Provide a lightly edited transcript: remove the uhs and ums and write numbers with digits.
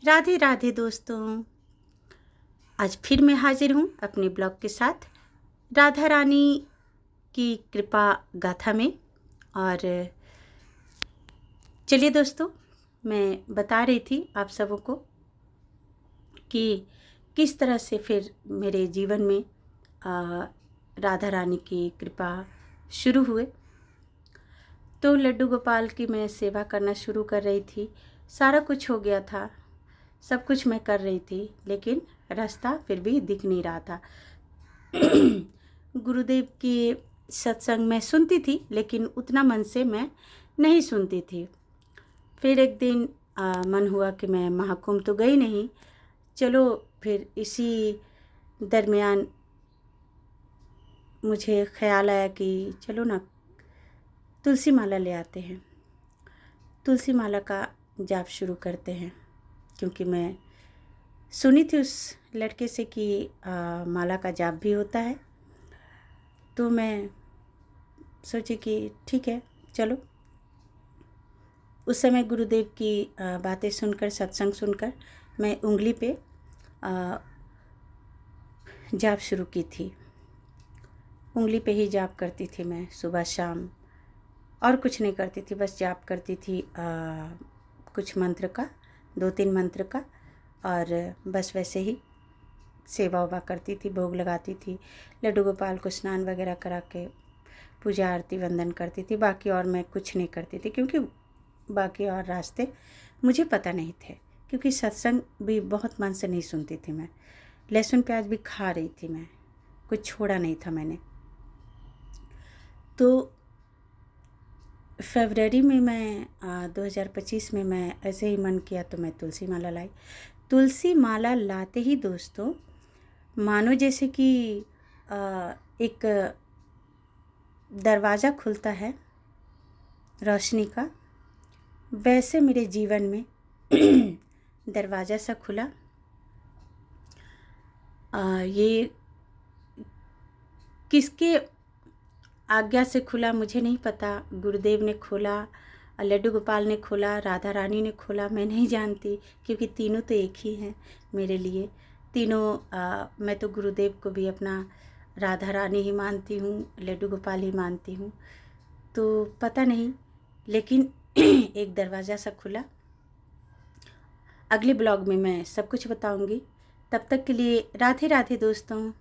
राधे राधे दोस्तों। आज फिर मैं हाजिर हूँ अपने ब्लॉग के साथ राधा रानी की कृपा गाथा में। और चलिए दोस्तों, मैं बता रही थी आप सबों को कि किस तरह से फिर मेरे जीवन में राधा रानी की कृपा शुरू हुए। तो लड्डू गोपाल की मैं सेवा करना शुरू कर रही थी। सारा कुछ हो गया था, सब कुछ मैं कर रही थी, लेकिन रास्ता फिर भी दिख नहीं रहा था। गुरुदेव की सत्संग मैं सुनती थी, लेकिन उतना मन से मैं नहीं सुनती थी। फिर एक दिन मन हुआ कि मैं महाकुंभ तो गई नहीं, चलो फिर इसी दरमियान मुझे ख्याल आया कि चलो ना तुलसी माला ले आते हैं, तुलसी माला का जाप शुरू करते हैं। क्योंकि मैं सुनी थी उस लड़के से कि माला का जाप भी होता है, तो मैं सोची कि ठीक है चलो। उस समय गुरुदेव की बातें सुनकर, सत्संग सुनकर मैं उंगली पे जाप शुरू की थी। उंगली पे ही जाप करती थी मैं सुबह शाम, और कुछ नहीं करती थी, बस जाप करती थी कुछ मंत्र का, 2-3 मंत्र का, और बस वैसे ही सेवा उवा करती थी, भोग लगाती थी। लड्डू गोपाल को स्नान वगैरह करा के पूजा आरती वंदन करती थी। बाकी और मैं कुछ नहीं करती थी, क्योंकि बाकी और रास्ते मुझे पता नहीं थे। क्योंकि सत्संग भी बहुत मन से नहीं सुनती थी मैं, लहसुन प्याज भी खा रही थी मैं, कुछ छोड़ा नहीं था मैंने। तो फरवरी में मैं 2025 में मैं ऐसे ही मन किया तो मैं तुलसी माला लाई। तुलसी माला लाते ही दोस्तों, मानो जैसे कि एक दरवाज़ा खुलता है रोशनी का, वैसे मेरे जीवन में दरवाज़ा सा खुला। ये किसके आज्ञा से खुला मुझे नहीं पता। गुरुदेव ने खोला, लड्डू गोपाल ने खोला, राधा रानी ने खोला, मैं नहीं जानती, क्योंकि तीनों तो एक ही हैं मेरे लिए। तीनों मैं तो गुरुदेव को भी अपना राधा रानी ही मानती हूँ, लड्डू गोपाल ही मानती हूँ। तो पता नहीं, लेकिन एक दरवाज़ा सा खुला। अगले ब्लॉग में मैं सब कुछ बताऊँगी। तब तक के लिए राधे राधे दोस्तों।